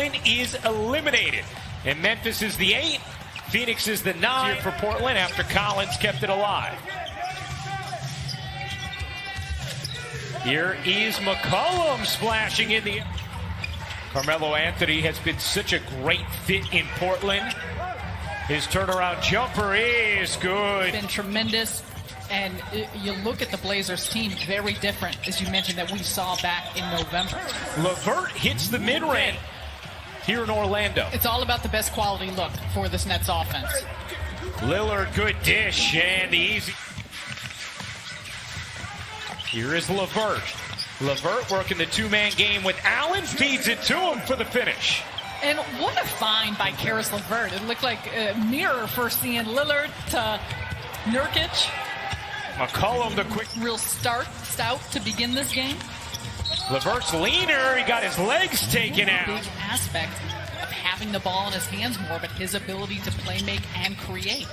Portland is eliminated. And Memphis is the 8. Phoenix is the 9 for Portland after Collins kept it alive. Here is McCollum splashing in the... Carmelo Anthony has been such a great fit in Portland. His turnaround jumper is good. Been tremendous. And you look at the Blazers team, very different, as you mentioned, that we saw back in November. LeVert hits the mid-range here in Orlando. It's all about the best quality look for this Nets offense. Lillard, good dish, and the easy. Here is LeVert. LeVert working the two-man game with Allen, feeds it to him for the finish. And what a find by Karis LeVert. It looked like a mirror for seeing Lillard to Nurkic. McCollum, the quick. Real stout to begin this game. LeVert's leaner. He got his legs taken out. Big aspect of having the ball in his hands more, but his ability to play make and create.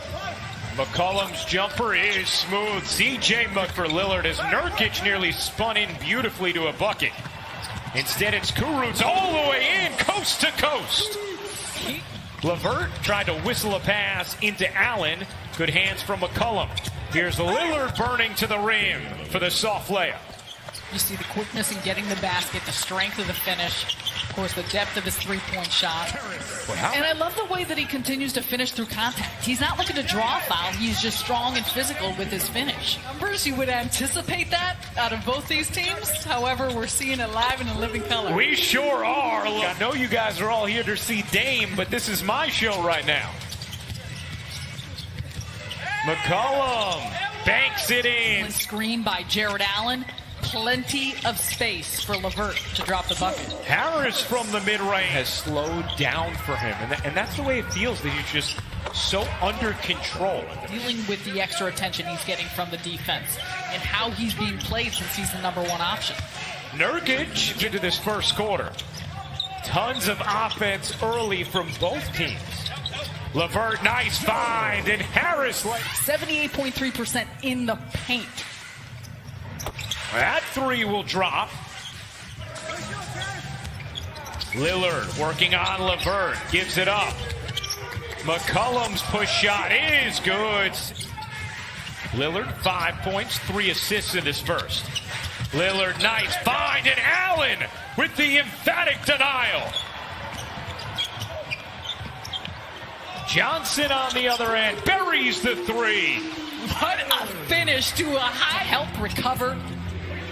McCollum's jumper is smooth. CJ Muck for Lillard as Nurkic nearly spun in beautifully to a bucket. Instead, it's Kurucs all the way in, coast to coast. LeVert tried to whistle a pass into Allen. Good hands from McCollum. Here's Lillard burning to the rim for the soft layup. You see the quickness in getting the basket, the strength of the finish, of course, the depth of his three-point shot. And I love the way that he continues to finish through contact. He's not looking to draw a foul. He's just strong and physical with his finish. Numbers, you would anticipate that out of both these teams. However, we're seeing it live in a living color. We sure are. I know you guys are all here to see Dame, but this is my show right now. McCollum banks it in. Screen by Jared Allen. Plenty of space for LeVert to drop the bucket. Harris from the mid-range has slowed down for him, and that's the way it feels, that he's just so under control. Dealing with the extra attention he's getting from the defense and how he's being played since he's the number one option. Nurkic into this first quarter. Tons of offense early from both teams. LeVert, nice find, and Harris. 78.3% in the paint. That three will drop. Lillard working on LeVert, gives it up. McCollum's push shot is good. Lillard, 5 points, 3 assists in this first. Lillard, nice find, and Allen with the emphatic denial. Johnson on the other end, buries the three. What a finish to a high help recover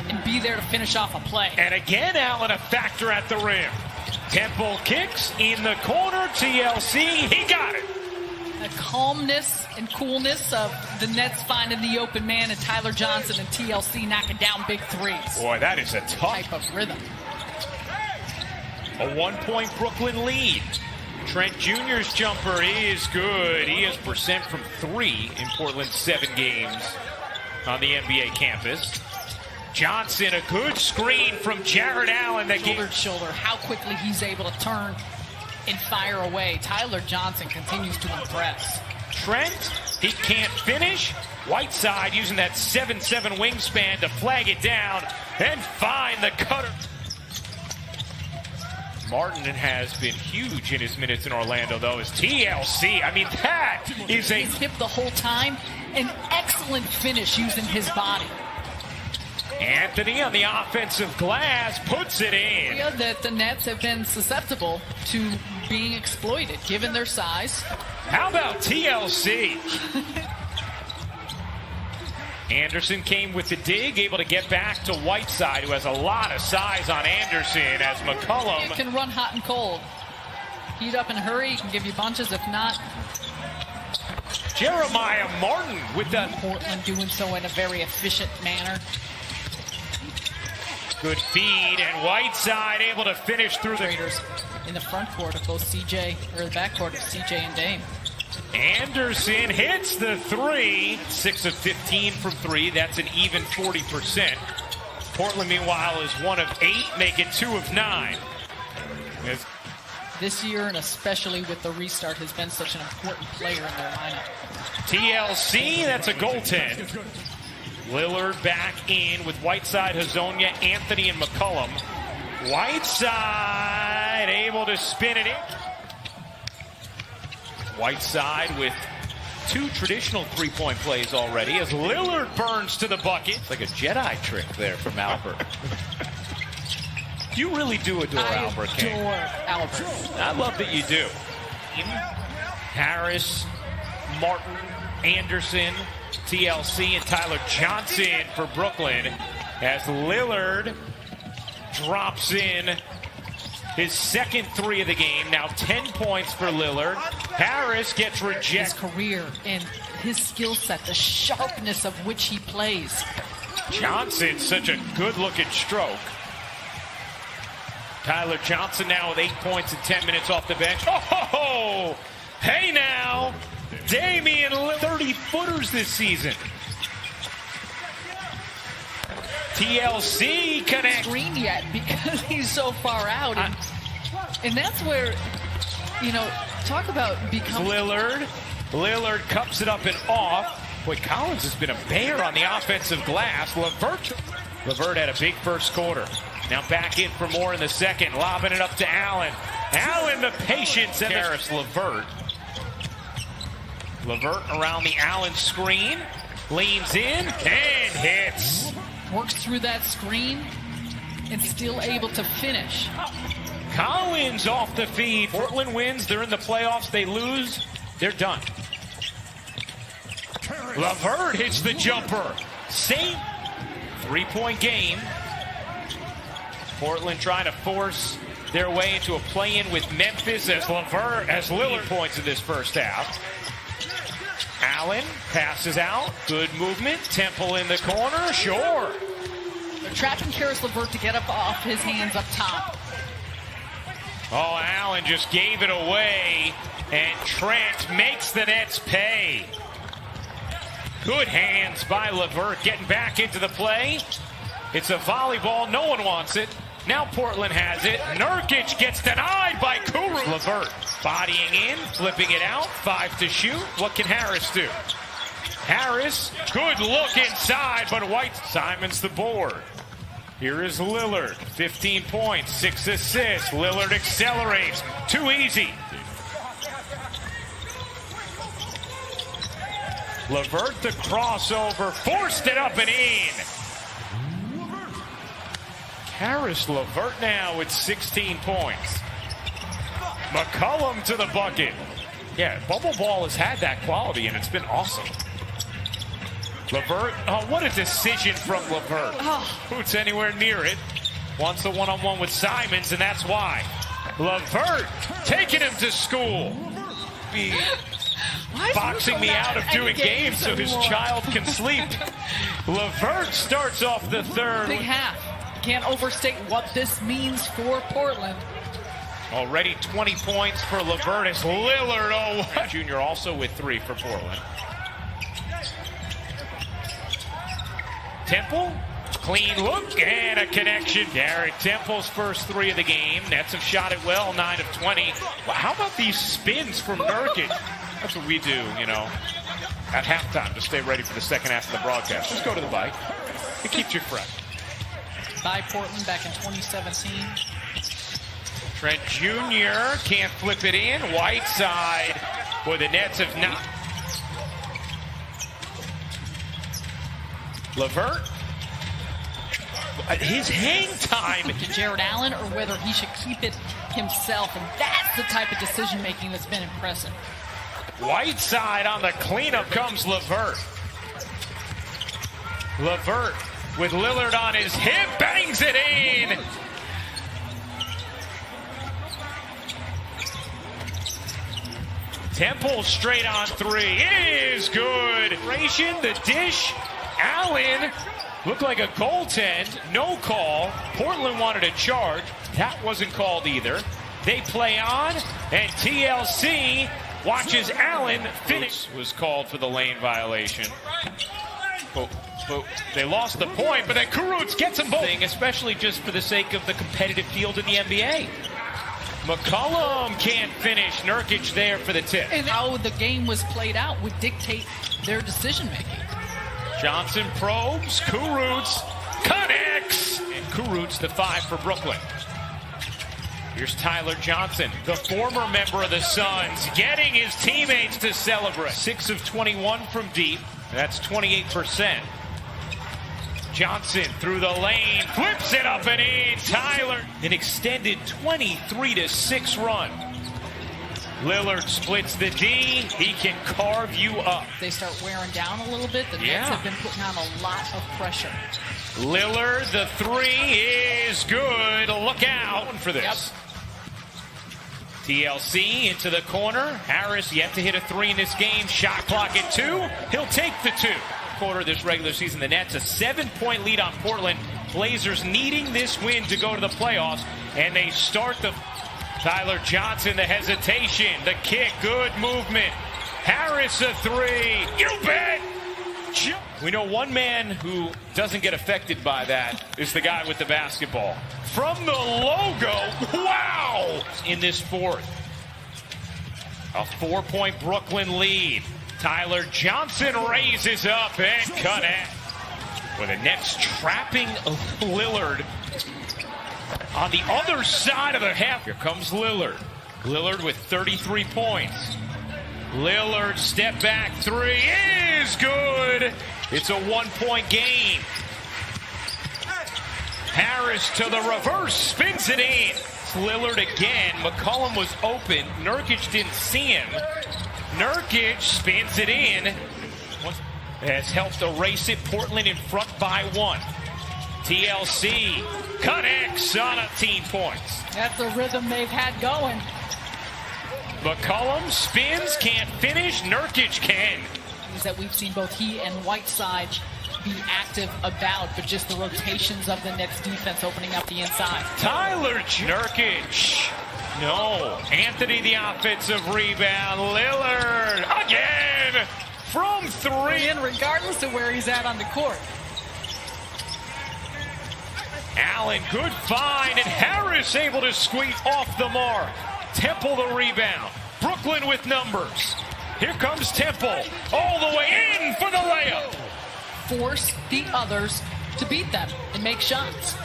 and be there to finish off a play. And again, Allen a factor at the rim. Temple kicks in the corner, TLC, he got it. The calmness and coolness of the Nets finding the open man and Tyler Johnson and TLC knocking down big threes. Boy, that is a tough type of rhythm. A 1-point Brooklyn lead. Trent Jr.'s jumper is good. He has percent from 3 in Portland's 7 games on the NBA campus. Johnson, a good screen from Jared Allen. That shoulder, how quickly he's able to turn and fire away. Tyler Johnson continues to impress. Trent, he can't finish. Whiteside using that 7'7" wingspan to flag it down and find the cutter. Martin has been huge in his minutes in Orlando, though, as TLC. I mean, that is a... He's hip the whole time. An excellent finish using his body. Anthony on the offensive glass puts it in. That the Nets have been susceptible to being exploited, given their size. How about TLC? Anderson came with the dig, able to get back to Whiteside, who has a lot of size on Anderson, as McCollum can run hot and cold. Heat up and hurry, he can give you bunches. If not, Jeremiah Martin with the... Portland doing so in a very efficient manner. Good feed, and Whiteside able to finish through the... Raiders in the front court of both CJ, or the back court of CJ and Dame. Anderson hits the three. 6 of 15 from 3. That's an even 40%. Portland, meanwhile, is 1 of 8, make it 2 of 9. This year, and especially with the restart, has been such an important player in their lineup. TLC, that's a goaltend. Lillard back in with Whiteside, Hazonia, Anthony, and McCollum. Whiteside able able to spin it in. Whiteside with 2 traditional three-point plays already as Lillard burns to the bucket. It's like a Jedi trick there from Albert. You really do adore Albert, King. Adore Albert. I love that you do. Harris, Martin, Anderson, TLC, and Tyler Johnson for Brooklyn as Lillard drops in his second 3 of the game. Now 10 points for Lillard. Harris gets rejected. His career and his skill set, the sharpness of which he plays. Johnson, such a good-looking stroke. Tyler Johnson now with 8 points and 10 minutes off the bench. Oh, hey now, Damian Lillard, 30-footers this season. TLC connects. Screen yet because he's so far out. And that's where, you know, talk about becoming. Lillard cups it up and off. Boy, Collins has been a bear on the offensive glass. LeVert had a big first quarter. Now back in for more in the second. Lobbing it up to Allen. Allen, the patience. And Harris, LeVert. LeVert around the Allen screen. Leans in and hits. Works through that screen and still able to finish. Collins off the feed. Portland wins. They're in the playoffs. They lose. They're done. LeVert hits the jumper. Same 3-point game. Portland trying to force their way into a play-in with Memphis as Lillard points in this first half. Allen passes out. Good movement. Temple in the corner. Sure. They're trapping Karis LeVert to get up off his hands up top. Oh, Allen just gave it away. And Trent makes the Nets pay. Good hands by LeVert getting back into the play. It's a volleyball. No one wants it. Now Portland has it. Nurkic gets denied by Kuru. LeVert bodying in, flipping it out. 5 to shoot. What can Harris do? Harris, good look inside, but White. Simon's the board. Here is Lillard. 15 points, 6 assists. Lillard accelerates. Too easy. LeVert the crossover. Forced it up and in. Harris LeVert now with 16 points. McCollum to the bucket. Yeah, bubble ball has had that quality, and it's been awesome. LeVert, oh, what a decision from LeVert. Boots anywhere near it. Wants the one-on-one with Simons, and that's why. LeVert taking him to school. Boxing me out of doing games so his child can sleep. LeVert starts off the third. Big half. Can't overstate what this means for Portland. Already 20 points for LeVert as Lillard. Oh, what? Junior also with 3 for Portland. Temple, clean look and a connection. Garrett Temple's first 3 of the game. Nets have shot it well, 9 of 20. Well, how about these spins from Nurkic? That's what we do, you know, at halftime to stay ready for the second half of the broadcast. Just go to the bike. It keeps you fresh. By Portland back in 2017. Trent Jr. can't flip it in. Whiteside. Boy, the Nets have not. LeVert. His hang time. To Jared Allen or whether he should keep it himself. And that's the type of decision-making that's been impressive. Whiteside on the cleanup comes LeVert. LeVert with Lillard on his hip, bangs it in. Temple straight on 3. It is good. The dish. Allen looked like a goaltend. No call. Portland wanted a charge. That wasn't called either. They play on, and TLC watches Allen finish. Was called for the lane violation. But they lost the point, but then Kurucs gets them both. Especially just for the sake of the competitive field in the NBA. McCollum can't finish. Nurkic there for the tip. And how the game was played out would dictate their decision-making. Johnson probes. Kurucs connects. And Kurucs the 5 for Brooklyn. Here's Tyler Johnson, the former member of the Suns, getting his teammates to celebrate. 6 of 21 from deep. That's 28%. Johnson through the lane, flips it up and in. Tyler, an extended 23-6 run. Lillard splits the D. He can carve you up. They start wearing down a little bit. The Nets have been putting on a lot of pressure. Lillard, the three is good. Look out for this. TLC into the corner. Harris yet to hit a three in this game. Shot clock at 2. He'll take the 2. Quarter of this regular season, the Nets a 7-point lead on Portland. Blazers needing this win to go to the playoffs, and they start the Tyler Johnson, the hesitation, the kick, good movement. Harris a 3. You bet. We know one man who doesn't get affected by that is the guy with the basketball. From the logo, wow! In this fourth, a 4-point Brooklyn lead. Tyler Johnson raises up and cut it. With the Nets trapping Lillard on the other side of the half. Here comes Lillard. Lillard with 33 points. Lillard step back 3 is good. It's a 1-point game. Harris to the reverse, spins it in. It's Lillard again. McCollum was open. Nurkic didn't see him. Nurkic spins it in. Has helped erase it. Portland in front by 1. TLC connects on 18 points. That's the rhythm they've had going. McCollum spins, can't finish. Nurkic can. Is that we've seen both he and Whiteside be active about, but just the rotations of the Nets defense opening up the inside. Tyler Nurkic. No. Anthony, the offensive rebound. Lillard again from 3. And regardless of where he's at on the court. Allen, good find, and Harris able to squeeze off the mark. Temple the rebound. Brooklyn with numbers. Here comes Temple, all the way in for the layup. Force the others to beat them and make shots.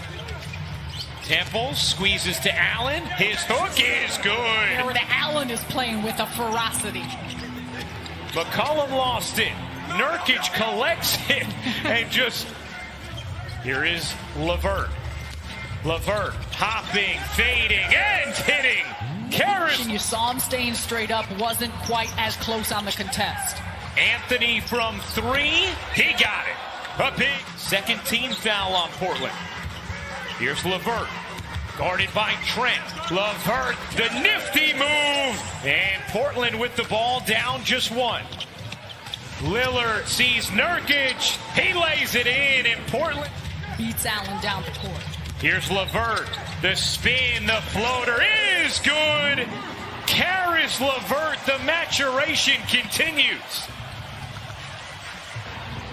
Temple squeezes to Allen. His hook is good. Where the Allen is playing with a ferocity. McCollum lost it. Nurkic collects it and just... Here is LeVert. LeVert hopping, fading, and hitting. Karras. You saw him staying straight up. Wasn't quite as close on the contest. Anthony from 3. He got it. A big second team foul on Portland. Here's LeVert. Guarded by Trent. LeVert, the nifty move. And Portland with the ball down just 1. Lillard sees Nurkic. He lays it in, and Portland beats Allen down the court. Here's LeVert. The spin, the floater is good. Karras LeVert, the maturation continues.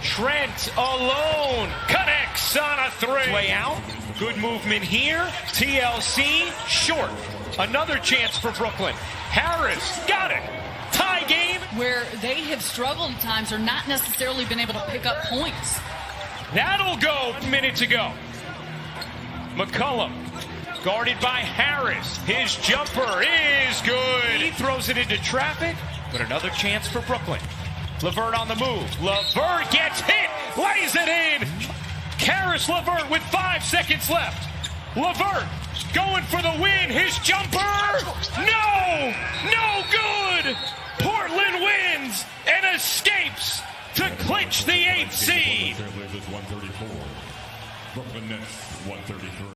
Trent alone connects on a 3. Way out. Good movement here. TLC short. Another chance for Brooklyn. Harris got it. Tie game. Where they have struggled at times or not necessarily been able to pick up points. That'll go minutes ago. McCollum guarded by Harris. His jumper is good. He throws it into traffic, but another chance for Brooklyn. LeVert on the move. LeVert gets hit, lays it in. Karras LeVert with 5 seconds left. LeVert going for the win. His jumper, no good. Portland wins and escapes to clinch the 8th seed. Brooklyn Nets 133.